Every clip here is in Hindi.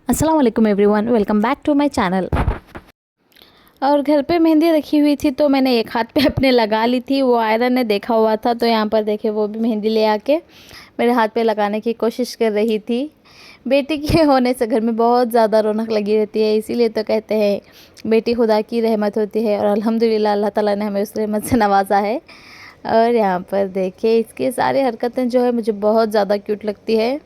अस्सलाम वालेकुम everyone, welcome back to my channel. और घर पे मेहंदी रखी हुई थी तो मैंने एक हाथ पे अपने लगा ली थी। वो आयरन ने देखा हुआ था तो यहाँ पर देखे वो भी मेहंदी ले आके मेरे हाथ पे लगाने की कोशिश कर रही थी। बेटी के होने से घर में बहुत ज़्यादा रौनक लगी रहती है, इसीलिए तो कहते हैं बेटी खुदा की रहमत होती है और अल्हम्दुलिल्लाह अल्लाह ताला ने हमें उस रहमत से नवाजा है। और यहाँ पर देखिए इसकी सारी हरकतें जो है मुझे बहुत ज़्यादा क्यूट लगती है।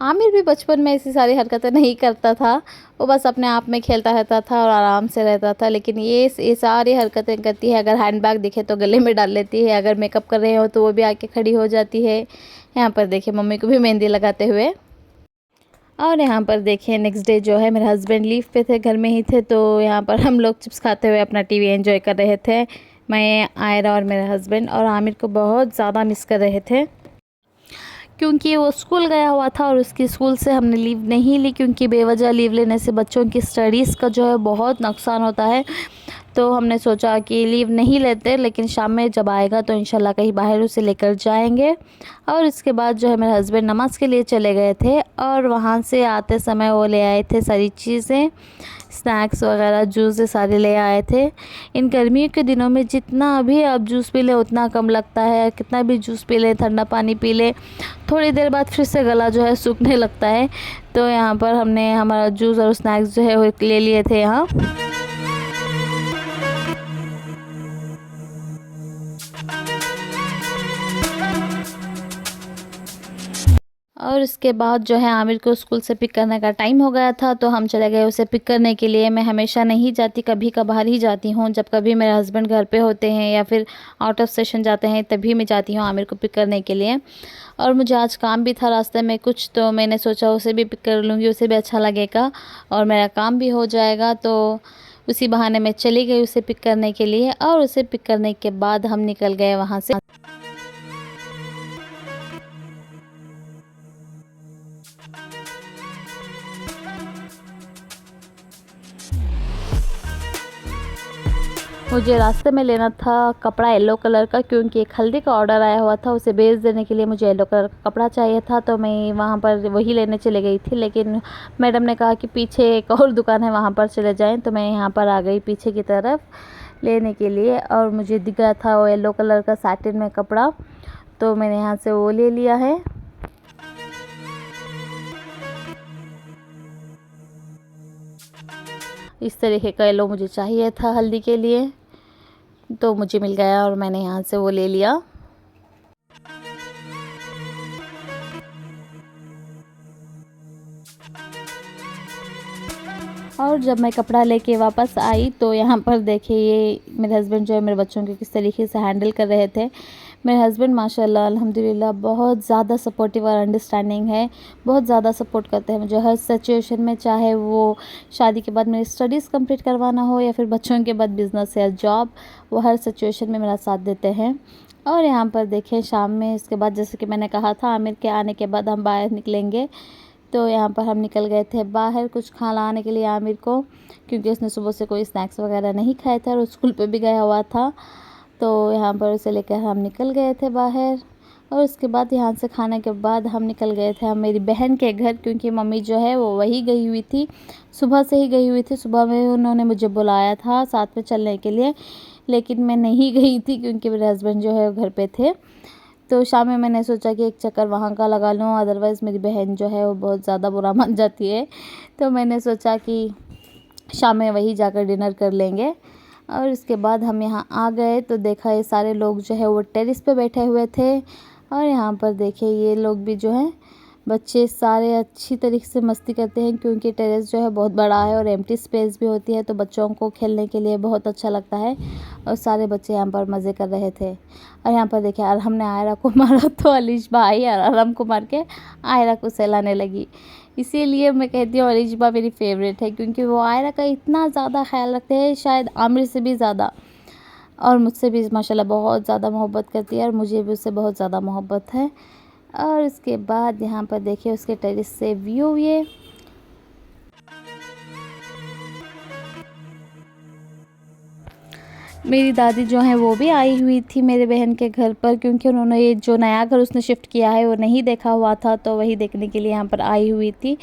आमिर भी बचपन में ऐसी सारी हरकतें नहीं करता था, वो बस अपने आप में खेलता रहता था और आराम से रहता था। लेकिन ये सारी हरकतें करती है। अगर हैंडबैग दिखे तो गले में डाल लेती है, अगर मेकअप कर रहे हो तो वो भी आके खड़ी हो जाती है। यहाँ पर देखिए मम्मी को भी मेहंदी लगाते हुए। और यहाँ पर देखिए नेक्स्ट डे जो है मेरे हस्बैंड लीव पे थे, घर में ही थे, तो यहाँ पर हम लोग चिप्स खाते हुए अपना टीवी एंजॉय कर रहे थे। मैं, आयरा और मेरे हस्बैंड, और आमिर को बहुत ज़्यादा मिस कर रहे थे क्योंकि वो स्कूल गया हुआ था और उसकी स्कूल से हमने लीव नहीं ली, क्योंकि बेवजह लीव लेने से बच्चों की स्टडीज़ का जो है बहुत नुकसान होता है। तो हमने सोचा कि लीव नहीं लेते, लेकिन शाम में जब आएगा तो इंशाल्लाह कहीं बाहर उसे लेकर जाएंगे। और इसके बाद जो है मेरे हस्बैंड नमाज़ के लिए चले गए थे और वहाँ से आते समय वो ले आए थे सारी चीज़ें, स्नैक्स वगैरह, जूस सारे ले आए थे। इन गर्मियों के दिनों में जितना भी आप जूस पी लें उतना कम लगता है। कितना भी जूस पी लें, ठंडा पानी पी लें, थोड़ी देर बाद फिर से गला जो है सूखने लगता है। तो यहाँ पर हमने हमारा जूस और स्नैक्स जो है वो ले लिए थे यहाँ। और उसके बाद जो है आमिर को स्कूल से पिक करने का टाइम हो गया था, तो हम चले गए उसे पिक करने के लिए। मैं हमेशा नहीं जाती, कभी कभार ही जाती हूँ। जब कभी मेरे हस्बैंड घर पे होते हैं या फिर आउट ऑफ स्टेशन जाते हैं तभी मैं जाती हूँ आमिर को पिक करने के लिए। और मुझे आज काम भी था रास्ते में कुछ, तो मैंने सोचा उसे भी पिक कर लूँगी, उसे भी अच्छा लगेगा और मेरा काम भी हो जाएगा। तो उसी बहाने मैं चली गई उसे पिक करने के लिए। और उसे पिक करने के बाद हम निकल गए वहाँ से। मुझे रास्ते में लेना था कपड़ा येलो कलर का, क्योंकि एक हल्दी का ऑर्डर आया हुआ था, उसे भेज देने के लिए मुझे येलो कलर का कपड़ा चाहिए था। तो मैं वहाँ पर वही लेने चले गई थी, लेकिन मैडम ने कहा कि पीछे एक और दुकान है वहाँ पर चले जाएं। तो मैं यहाँ पर आ गई पीछे की तरफ लेने के लिए, और मुझे दिख गया था वो येलो कलर का सैटिन में कपड़ा, तो मैंने यहाँ से वो ले लिया है। इस तरीके का येलो मुझे चाहिए था हल्दी के लिए, तो मुझे मिल गया और मैंने यहाँ से वो ले लिया। और जब मैं कपड़ा लेके वापस आई तो यहाँ पर देखिए ये मेरे हस्बैंड जो है मेरे बच्चों को किस तरीके से हैंडल कर रहे थे। मेरे हस्बैंड माशाल्लाह अल्हम्दुलिल्लाह बहुत ज़्यादा सपोर्टिव और अंडरस्टैंडिंग है, बहुत ज़्यादा सपोर्ट करते हैं मुझे हर सिचुएशन में, चाहे वो शादी के बाद मेरी स्टडीज़ कंप्लीट करवाना हो या फिर बच्चों के बाद बिज़नेस या जॉब, वो हर सिचुएशन में मेरा साथ देते हैं। और यहाँ पर देखें शाम में, इसके बाद जैसे कि मैंने कहा था आमिर के आने के बाद हम बाहर निकलेंगे, तो यहाँ पर हम निकल गए थे बाहर कुछ खाना लाने के लिए आमिर को, क्योंकि उसने सुबह से कोई स्नैक्स वगैरह नहीं खाए थे और स्कूल पे भी गया हुआ था। तो यहाँ पर उसे लेकर हम निकल गए थे बाहर। और उसके बाद यहाँ से खाने के बाद हम निकल गए थे हम मेरी बहन के घर, क्योंकि मम्मी जो है वो वही गई हुई थी, सुबह से ही गई हुई थी। सुबह में उन्होंने मुझे बुलाया था साथ में चलने के लिए, लेकिन मैं नहीं गई थी क्योंकि मेरे हस्बैंड जो है घर पे थे। तो शाम में मैंने सोचा कि एक चक्कर वहाँ का लगा लूँ, अदरवाइज़ मेरी बहन जो है वो बहुत ज़्यादा बुरा मान जाती है। तो मैंने सोचा कि शाम में वहीं जाकर डिनर कर लेंगे। और उसके बाद हम यहाँ आ गए तो देखा ये सारे लोग जो है वो टेरेस पे बैठे हुए थे। और यहाँ पर देखिए ये लोग भी जो है बच्चे सारे अच्छी तरीके से मस्ती करते हैं, क्योंकि टेरेस जो है बहुत बड़ा है और एम्प्टी स्पेस भी होती है, तो बच्चों को खेलने के लिए बहुत अच्छा लगता है। और सारे बच्चे यहाँ पर मज़े कर रहे थे। और यहाँ पर देखिए अरहम ने आयरा को मारा तो अलिशबा आई और अरहम को मार के आयरा को सहलाने लगी। इसीलिए मैं कहती हूँ अलिशबा मेरी फेवरेट है, क्योंकि वो आयरा का इतना ज़्यादा ख्याल रखते हैं, शायद आमिर से भी ज़्यादा, और मुझसे भी माशाल्लाह बहुत ज़्यादा मोहब्बत करती है और मुझे भी उससे बहुत ज़्यादा मोहब्बत है। और उसके बाद यहाँ पर देखिए उसके टेरेस से व्यू ये। मेरी दादी जो हैं वो भी आई हुई थी मेरे बहन के घर पर, क्योंकि उन्होंने ये जो नया घर उसने शिफ्ट किया है वो नहीं देखा हुआ था, तो वही देखने के लिए यहाँ पर आई हुई थी।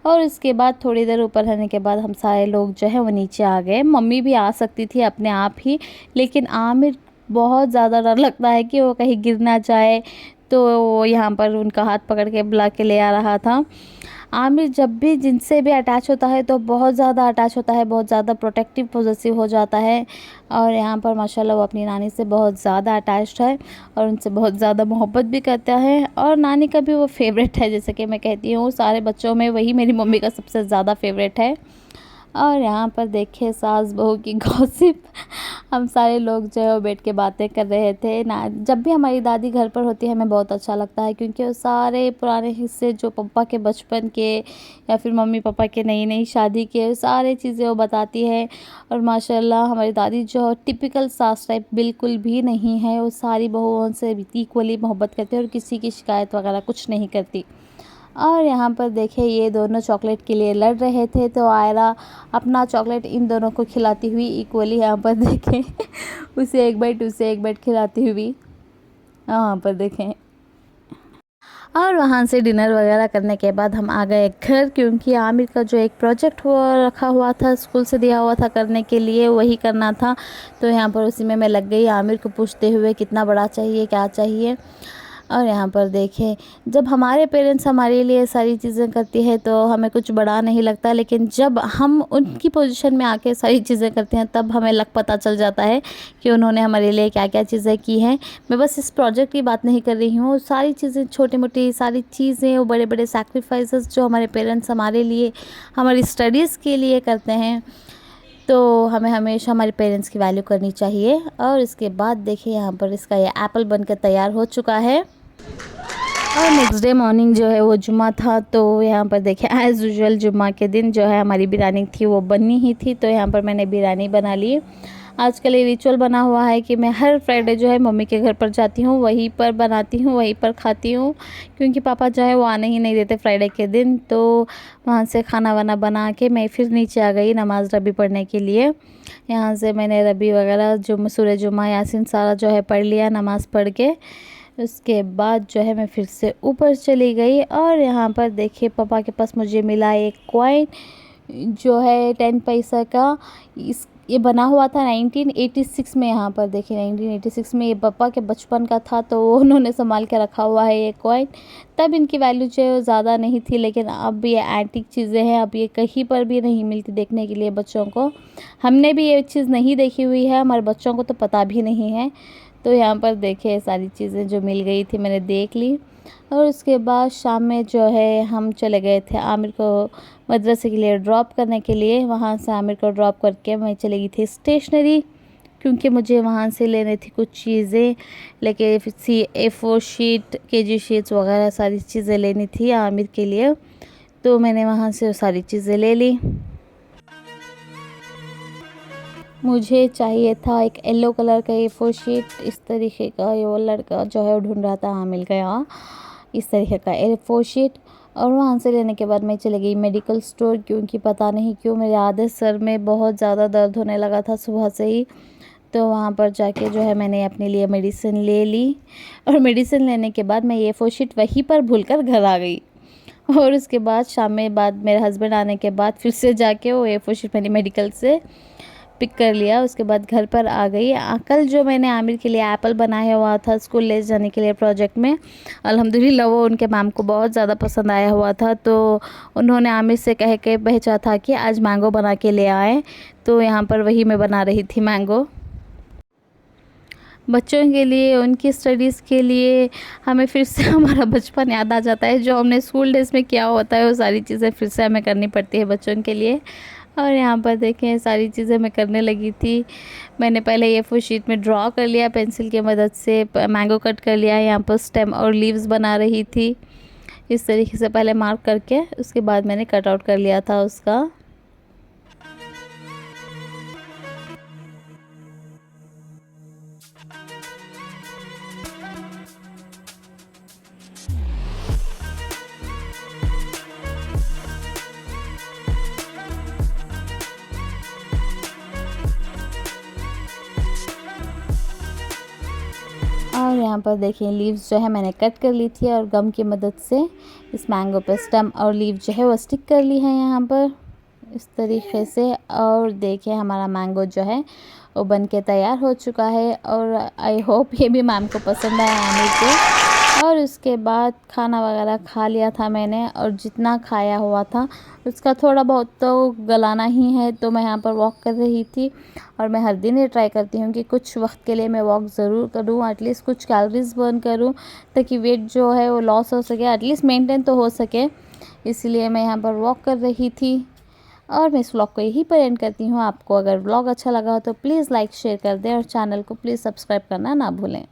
और इसके बाद थोड़ी देर ऊपर रहने के बाद हम सारे लोग जो है वो नीचे आ गए। मम्मी भी आ सकती थी अपने आप ही, लेकिन आमिर बहुत ज़्यादा डर लगता है कि वो कहीं गिर ना जाए, तो वो यहाँ पर उनका हाथ पकड़ के बुला के ले आ रहा था। आमिर जब भी जिनसे भी अटैच होता है तो बहुत ज़्यादा अटैच होता है, बहुत ज़्यादा प्रोटेक्टिव पॉजेसिव हो जाता है। और यहाँ पर माशाल्लाह वो अपनी नानी से बहुत ज़्यादा अटैच्ड है और उनसे बहुत ज़्यादा मोहब्बत भी करता है। और नानी का भी वो फेवरेट है, जैसे कि मैं कहती हूँ सारे बच्चों में वही मेरी मम्मी का सबसे ज़्यादा फेवरेट है। और यहाँ पर देखिए सास बहू की गॉसिप। हम सारे लोग जो है वो बैठ के बातें कर रहे थे ना। जब भी हमारी दादी घर पर होती है हमें बहुत अच्छा लगता है, क्योंकि वो सारे पुराने हिस्से जो पापा के बचपन के या फिर मम्मी पापा के नई नई शादी के सारे चीज़ें वो बताती है। और माशाल्लाह हमारी दादी जो टिपिकल सास टाइप बिल्कुल भी नहीं है, वो सारी बहुओं से इक्वली मोहब्बत करती है और किसी की शिकायत वगैरह कुछ नहीं करती। और यहाँ पर देखिए ये दोनों चॉकलेट के लिए लड़ रहे थे, तो आयरा अपना चॉकलेट इन दोनों को खिलाती हुई इक्वली यहाँ पर देखें उसे एक बाइट खिलाती हुई यहाँ पर देखें। और वहाँ से डिनर वगैरह करने के बाद हम आ गए घर, क्योंकि आमिर का जो एक प्रोजेक्ट हुआ रखा हुआ था स्कूल से दिया हुआ था करने के लिए वही करना था। तो यहाँ पर उसी में मैं लग गई आमिर को पूछते हुए कितना बड़ा चाहिए, क्या चाहिए। और यहाँ पर देखें जब हमारे पेरेंट्स हमारे लिए सारी चीज़ें करती है तो हमें कुछ बड़ा नहीं लगता, लेकिन जब हम उनकी पोजीशन में आके सारी चीज़ें करते हैं तब हमें पता चल जाता है कि उन्होंने हमारे लिए क्या क्या चीज़ें की हैं। मैं बस इस प्रोजेक्ट की बात नहीं कर रही हूँ, सारी चीज़ें छोटी मोटी सारी चीज़ें वो बड़े बड़े सैक्रिफाइसेस जो हमारे पेरेंट्स हमारे लिए हमारी स्टडीज़ के लिए करते हैं, तो हमें हमेशा हमारे पेरेंट्स की वैल्यू करनी चाहिए। और इसके बाद देखिए यहाँ पर इसका ये एप्पल बनकर तैयार हो चुका है। और नेक्स्ट डे मॉर्निंग जो है वो जुम्मा था, तो यहाँ पर देखिए एज़ यूजुअल जुम्मा के दिन जो है हमारी बिरयानी थी वो बननी ही थी, तो यहाँ पर मैंने बिरयानी बना ली। आजकल ये रिचुअल बना हुआ है कि मैं हर फ्राइडे जो है मम्मी के घर पर जाती हूँ, वहीं पर बनाती हूँ, वहीं पर खाती हूँ, क्योंकि पापा जो है वो आने ही नहीं देते फ्राइडे के दिन। तो वहाँ से खाना वाना बना के मैं फिर नीचे आ गई नमाज़ रबी पढ़ने के लिए। यहाँ से मैंने रबी वगैरह जो सूरह जुम्मा यासीन सारा जो है पढ़ लिया नमाज़ पढ़ के। उसके बाद जो है मैं फिर से ऊपर चली गई। और यहाँ पर देखिए पापा के पास मुझे मिला एक कॉइन जो है 10 पैसा का। ये बना हुआ था 1986 में। यहाँ पर देखिए 1986 में ये पापा के बचपन का था, तो वो उन्होंने संभाल के रखा हुआ है ये कॉइन। तब इनकी वैल्यू जो है वो ज़्यादा नहीं थी, लेकिन अब ये एंटीक चीज़ें हैं, अब ये कहीं पर भी नहीं मिलती देखने के लिए बच्चों को। हमने भी ये चीज़ नहीं देखी हुई है, हमारे बच्चों को तो पता भी नहीं है। तो यहाँ पर देखे सारी चीज़ें जो मिल गई थी मैंने देख ली। और उसके बाद शाम में जो है हम चले गए थे आमिर को मदरसे के लिए ड्रॉप करने के लिए। वहाँ से आमिर को ड्रॉप करके मैं चली गई थी स्टेशनरी, क्योंकि मुझे वहाँ से लेने थी कुछ चीज़ें, लेके A4 शीट KG शीट्स वगैरह सारी चीज़ें लेनी थी आमिर के लिए, तो मैंने वहाँ से वो सारी चीज़ें ले ली। मुझे चाहिए था एक येलो कलर का A4 शीट, इस तरीके का। ये वो लड़का जो है वो ढूंढ रहा था, हाँ मिल गया इस तरीके का A4 शीट। और वहाँ से लेने के बाद मैं चली गई मेडिकल स्टोर, क्योंकि पता नहीं क्यों मेरे आधे सर में बहुत ज़्यादा दर्द होने लगा था सुबह से ही। तो वहाँ पर जाके जो है मैंने अपने लिए मेडिसिन ले ली। और मेडिसिन लेने के बाद मैं A4 शीट वहीं पर भूलकर घर आ गई। और उसके बाद शाम में बाद मेरे हस्बैंड आने के बाद फिर से जाके वो A4 शीट मैंने मेडिकल से पिक कर लिया। उसके बाद घर पर आ गई। कल जो मैंने आमिर के लिए एप्पल बनाया हुआ था स्कूल ले जाने के लिए प्रोजेक्ट में, अल्हम्दुलिल्लाह वो उनके मैम को बहुत ज़्यादा पसंद आया हुआ था, तो उन्होंने आमिर से कह के भेजा था कि आज मैंगो बना के ले आए। तो यहाँ पर वही मैं बना रही थी मैंगो बच्चों के लिए, उनकी स्टडीज़ के लिए। हमें फिर से हमारा बचपन याद आ जाता है, जो हमने स्कूल डेज़ में किया होता है वो सारी चीज़ें फिर से हमें करनी पड़ती है बच्चों के लिए। और यहाँ पर देखें सारी चीज़ें मैं करने लगी थी। मैंने पहले A4 शीट में ड्रॉ कर लिया पेंसिल की मदद से, मैंगो कट कर लिया, यहाँ पर स्टेम और लीव्स बना रही थी इस तरीके से पहले मार्क करके, उसके बाद मैंने कट आउट कर लिया था उसका। यहाँ पर देखिए लीव्स जो है मैंने कट कर ली थी और गम की मदद से इस मैंगो पे स्टेम और लीव जो है वो स्टिक कर ली है यहाँ पर इस तरीके से। और देखिए हमारा मैंगो जो है वो बन के तैयार हो चुका है और आई होप ये भी मैम को पसंद आया आमिर के। और उसके बाद खाना वगैरह खा लिया था मैंने और जितना खाया हुआ था उसका थोड़ा बहुत तो गलाना ही है। तो मैं यहाँ पर वॉक कर रही थी और मैं हर दिन ये ट्राई करती हूँ कि कुछ वक्त के लिए मैं वॉक ज़रूर करूँ, एटलीस्ट कुछ कैलोरीज बर्न करूँ ताकि वेट जो है वो लॉस हो सके, एटलीस्ट मेंटेन तो हो सके। इसलिए मैं यहाँ पर वॉक कर रही थी और मैं इस व्लॉग को यहीं पर एंड करती हूँ। आपको अगर व्लॉग अच्छा लगा हो तो प्लीज़ लाइक शेयर कर दें और चैनल को प्लीज़ सब्सक्राइब करना ना भूलें।